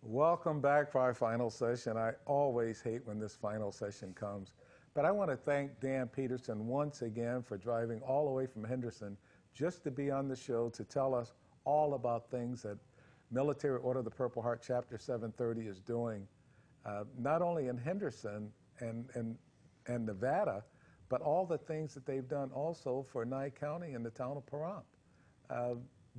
Welcome back for our final session. I always hate when this final session comes, but I want to thank Dan Peterson once again for driving all the way from Henderson just to be on the show to tell us all about things that Military Order of the Purple Heart Chapter 730 is doing, not only in Henderson and Nevada, but all the things that they've done also for Nye County and the town of Pahrump.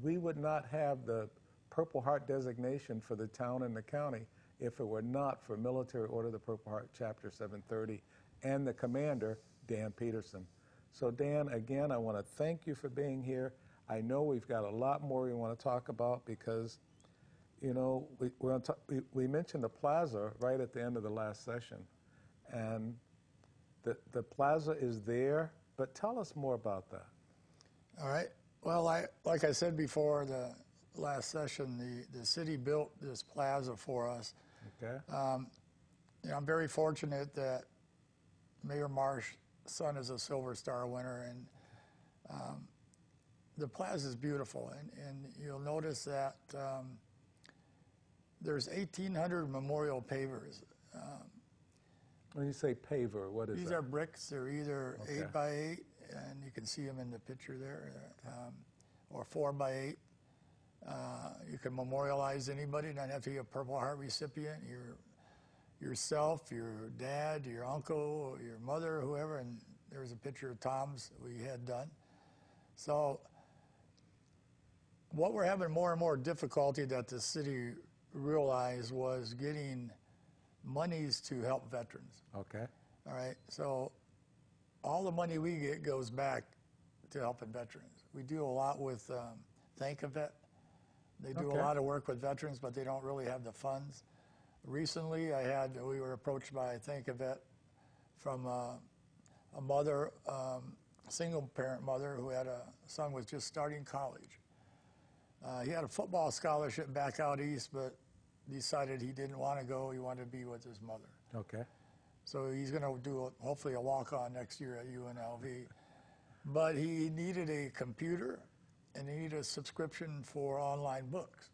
We would not have the Purple Heart designation for the town and the county if it were not for Military Order of the Purple Heart Chapter 730 and the commander, Dan Peterson. So Dan, again, I want to thank you for being here. I know we've got a lot more we want to talk about because, you know, we mentioned the plaza right at the end of the last session. And the plaza is there, but tell us more about that. All right. Well, like I said before, the last session, the city built this plaza for us. Okay. You know, I'm very fortunate that Mayor Marsh's son is a Silver Star winner, and the plaza is beautiful. And you'll notice that there's 1,800 memorial pavers. When you say paver, what is that? These are bricks. They're either Okay. 8 by 8, and you can see them in the picture there, or 4 by 8. You can memorialize anybody. You don't have to be a Purple Heart recipient. Yourself, your dad, your uncle, your mother, whoever. And there's a picture of Tom's we had done. So what we're having more and more difficulty that the city realized was getting monies to help veterans. Okay. All right. So all the money we get goes back to helping veterans. We do a lot with Thank a Vet. They do a lot of work with veterans, but they don't really have the funds. Recently, we were approached by Thank a Vet from a mother, single parent mother who had a son was just starting college. He had a football scholarship back out east, but decided he didn't want to go. He wanted to be with his mother. Okay. So he's going to do hopefully a walk-on next year at UNLV. But he needed a computer and he needed a subscription for online books,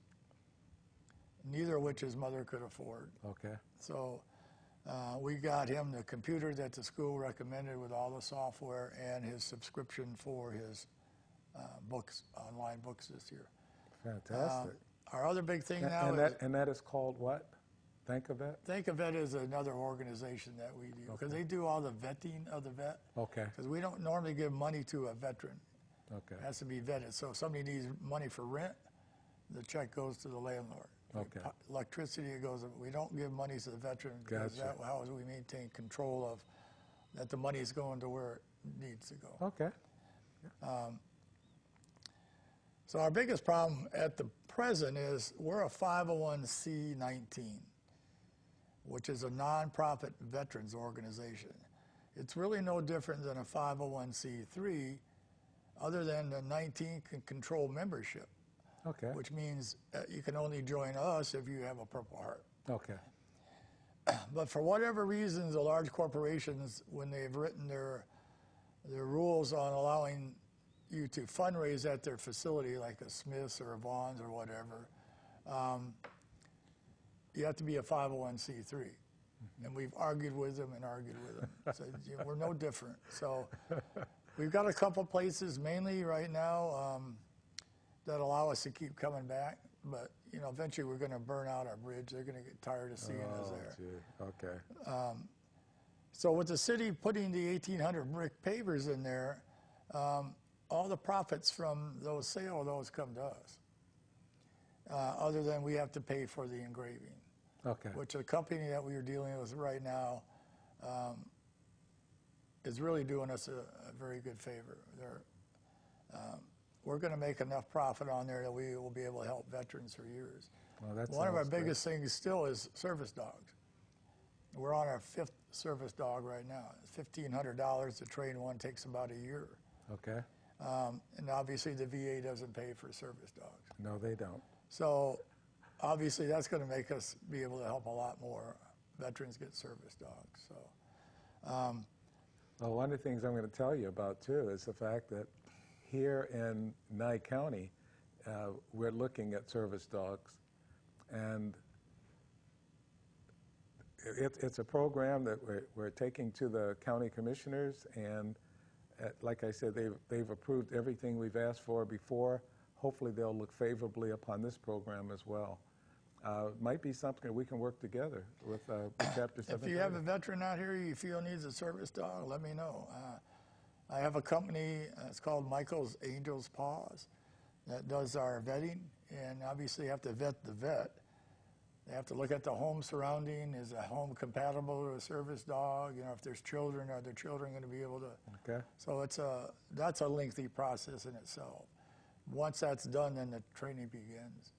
neither of which his mother could afford. Okay. So we got him the computer that the school recommended with all the software and his subscription for his books, online books this year. Fantastic. Our other big thing now and that is called what? Think of It? Think of It is another organization that we do, because they do all the vetting of the vet. Okay. Because we don't normally give money to a veteran. Okay. It has to be vetted. So if somebody needs money for rent, the check goes to the landlord. Okay. Electricity, it goes. We don't give money to the veteran because Gotcha. that's how we maintain control of that the money is going to where it needs to go. Okay. So our biggest problem at the present is we're a 501c19, which is a nonprofit veterans organization. It's really no different than a 501c3, other than the 19 can control membership. Okay. Which means you can only join us if you have a Purple Heart. Okay. But for whatever reasons, the large corporations, when they've written their rules on allowing you to fundraise at their facility, like a Smith's or a Vaughn's or whatever, you have to be a 501c3. Mm-hmm. And we've argued with them and argued with them. So we're no different. So we've got a couple places, mainly right now, that allow us to keep coming back. But, you know, eventually we're going to burn out our bridge. They're going to get tired of seeing us there. Gee. Okay. So with the city putting the 1,800 brick pavers in there, all the profits from those sales come to us. Other than we have to pay for the engraving. Okay. Which the company that we are dealing with right now is really doing us a very good favor. We're going to make enough profit on there that we will be able to help veterans for years. Well, one of our biggest things still is service dogs. We're on our 5th service dog right now. It's $1,500 to train one, takes about a year. Okay. And obviously the VA doesn't pay for service dogs. No, they don't. So obviously that's going to make us be able to help a lot more veterans get service dogs. So, well, one of the things I'm going to tell you about too is the fact that here in Nye County, we're looking at service dogs, and it's a program that we're taking to the county commissioners, and like I said, they've approved everything we've asked for before. Hopefully they'll look favorably upon this program as well. Might be something that we can work together with Chapter 7. If you have a veteran out here you feel needs a service dog, let me know. I have a company, it's called Michael's Angel's Paws, that does our vetting, and obviously you have to vet the vet. They have to look at the home surrounding. Is the home compatible to a service dog? You know, if there's children, are the children going to be able to? Okay. So that's a lengthy process in itself. Once that's done, then the training begins.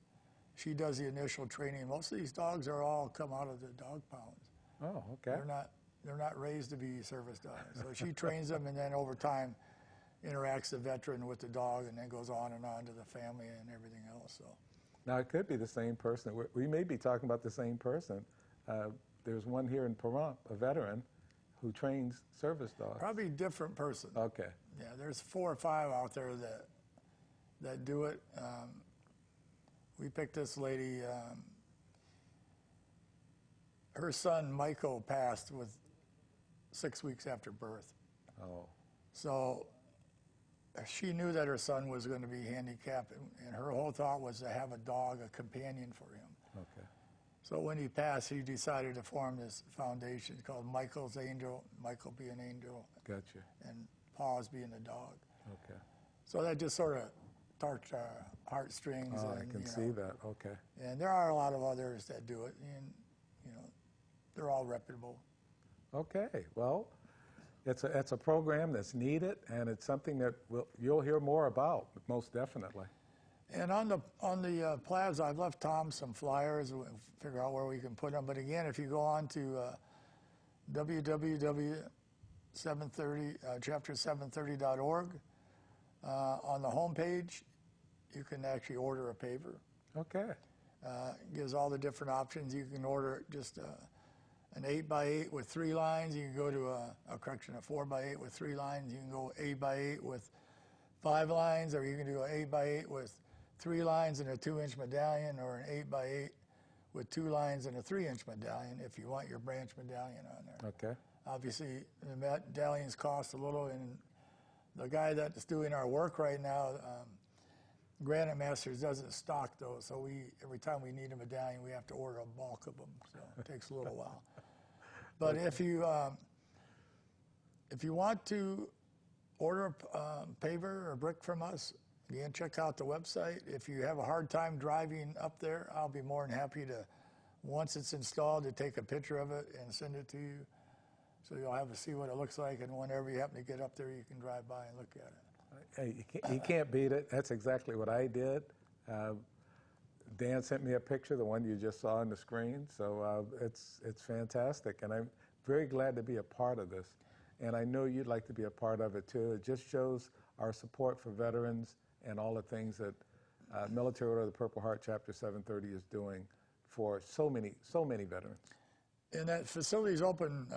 She does the initial training. Most of these dogs are all come out of the dog pounds. Oh, okay. They're not raised to be service dogs. So she trains them, and then over time interacts the veteran with the dog, and then goes on and on to the family and everything else. So. Now, it could be the same person. We may be talking about the same person. There's one here in Pahrump, a veteran, who trains service dogs. Probably a different person. Okay. Yeah, there's 4 or 5 out there that do it. We picked this lady. Her son, Michael, passed with 6 weeks after birth. Oh. So she knew that her son was going to be handicapped, and her whole thought was to have a dog, a companion for him. Okay. So when he passed, he decided to form this foundation called Michael's Angel, Michael being angel, Gotcha. and Paws being the dog. Okay. So that just sort of touched our heartstrings. Oh, and, I can see that. Okay. And there are a lot of others that do it, and they're all reputable. Okay. Well, it's a program that's needed, and it's something that you'll hear more about, most definitely. And on the plaza, I've left Tom some flyers. We'll figure out where we can put them. But again, if you go on to chapter730.org, on the homepage, you can actually order a paver. Okay. It gives all the different options. You can order just an 8x8 with 3 lines. You can go to a 4x8 with 3 lines. You can go 8x8 with 5 lines, or you can do an 8x8 with 3 lines and a 2-inch medallion, or an 8x8 with 2 lines and a 3-inch medallion if you want your branch medallion on there. Okay. Obviously, the medallions cost a little, and the guy that's doing our work right now, Granite Masters, doesn't stock those, so every time we need a medallion, we have to order a bulk of them, so it takes a little while. But if you want to order a paver or brick from us, you can check out the website. If you have a hard time driving up there, I'll be more than happy to, once it's installed, to take a picture of it and send it to you, so you'll have to see what it looks like, and whenever you happen to get up there, you can drive by and look at it. Hey, you can't beat it. That's exactly what I did. Dan sent me a picture, the one you just saw on the screen, so it's fantastic, and I'm very glad to be a part of this. And I know you'd like to be a part of it too. It just shows our support for veterans and all the things that Military Order of the Purple Heart Chapter 730 is doing for so many veterans. And that facility's open.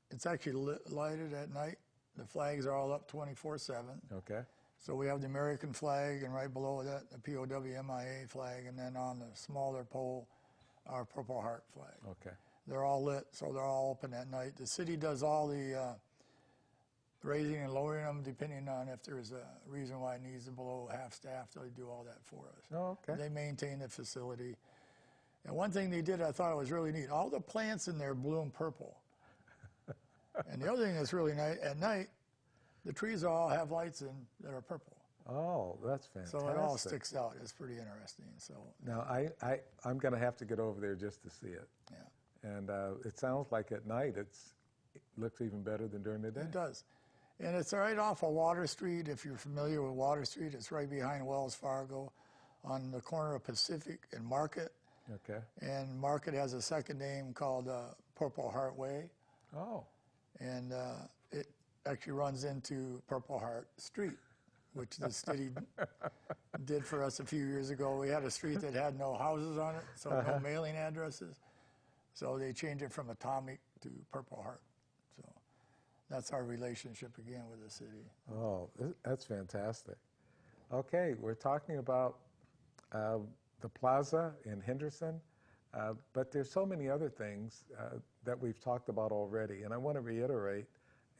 It's actually lighted at night. The flags are all up 24/7. Okay. So we have the American flag, and right below that, the POW/MIA flag, and then on the smaller pole, our Purple Heart flag. Okay. They're all lit, so they're all open at night. The city does all the raising and lowering them, depending on if there's a reason why it needs to below half staff. They do all that for us. Oh, okay. They maintain the facility. And one thing they did, I thought was really neat. All the plants in there bloom purple. And the other thing that's really nice, at night, the trees all have lights in that are purple. Oh, that's fantastic. So it all sticks out. It's pretty interesting. So now I'm going to have to get over there just to see it. yeah, And it sounds like at night it looks even better than during the day. it does. And it's right off of Water Street. If you're familiar with Water Street, it's right behind Wells Fargo on the corner of Pacific and Market. Okay. And Market has a second name called Purple Heart Way. Oh. And it actually runs into Purple Heart Street, which the city did for us a few years ago. We had a street that had no houses on it, so no mailing addresses. So they changed it from Atomic to Purple Heart. So that's our relationship again with the city. Oh, that's fantastic. Okay, we're talking about the plaza in Henderson. But there's so many other things that we've talked about already, and I want to reiterate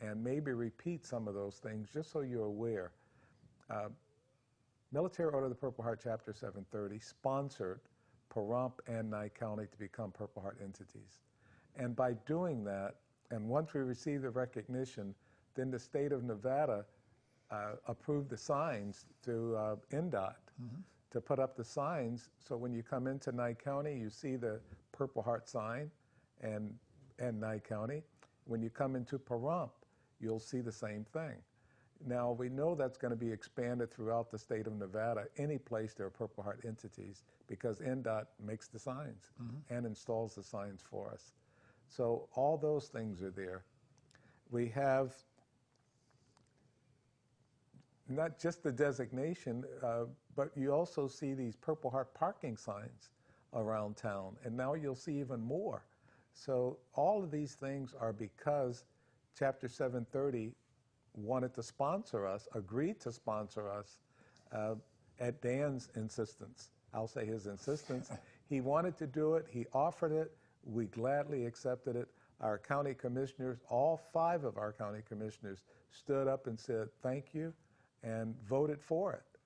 and maybe repeat some of those things just so you're aware. Military Order of the Purple Heart Chapter 730 sponsored Pahrump and Nye County to become Purple Heart entities. And by doing that, and once we received the recognition, then the state of Nevada approved the signs through NDOT to put up the signs. So when you come into Nye County, you see the Purple Heart sign and Nye County. When you come into Pahrump, you'll see the same thing. Now, we know that's going to be expanded throughout the state of Nevada, any place there are Purple Heart entities, because NDOT makes the signs and installs the signs for us. So all those things are there. We have not just the designation, but you also see these Purple Heart parking signs around town, and now you'll see even more. So all of these things are because Chapter 730 wanted to sponsor us, agreed to sponsor us at Dan's insistence. I'll say his insistence. He wanted to do it. He offered it. We gladly accepted it. Our county commissioners, all 5 of our county commissioners, stood up and said thank you and voted for it.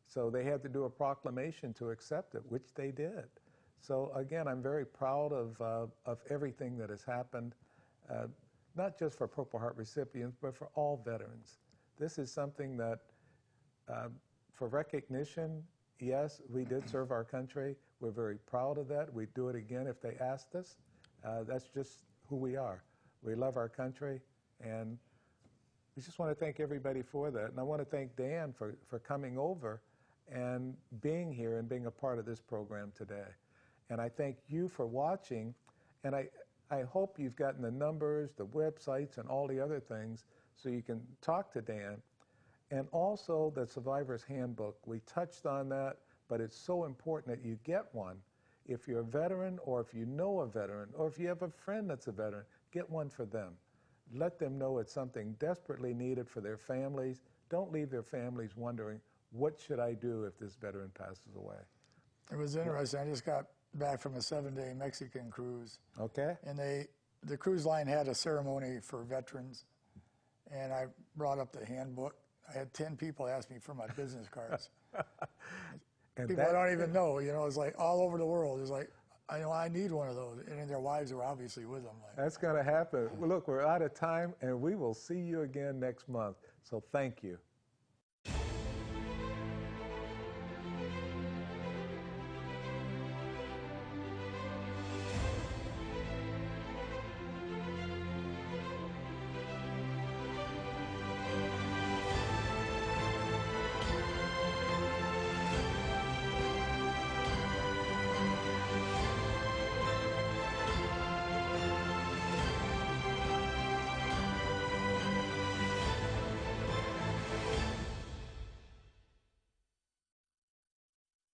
So they had to do a proclamation to accept it, which they did. So again, I'm very proud of everything that has happened, not just for Purple Heart recipients, but for all veterans. This is something that, for recognition, yes, we did serve our country. We're very proud of that. We'd do it again if they asked us. That's just who we are. We love our country, and we just want to thank everybody for that. And I want to thank Dan for coming over and being here and being a part of this program today. And I thank you for watching, and I hope you've gotten the numbers, the websites, and all the other things so you can talk to Dan. And also the Survivor's Handbook. We touched on that, but it's so important that you get one. If you're a veteran, or if you know a veteran, or if you have a friend that's a veteran, get one for them. Let them know it's something desperately needed for their families. Don't leave their families wondering, what should I do if this veteran passes away? It was interesting. I just got back from a 7-day Mexican cruise. Okay. And the cruise line had a ceremony for veterans, and I brought up the handbook. I had 10 people ask me for my business cards. People I don't even know, you know, it's like all over the world. It's like, I know I need one of those. And their wives are obviously with them. Like, that's going to happen. Well, look, we're out of time, and we will see you again next month. So thank you.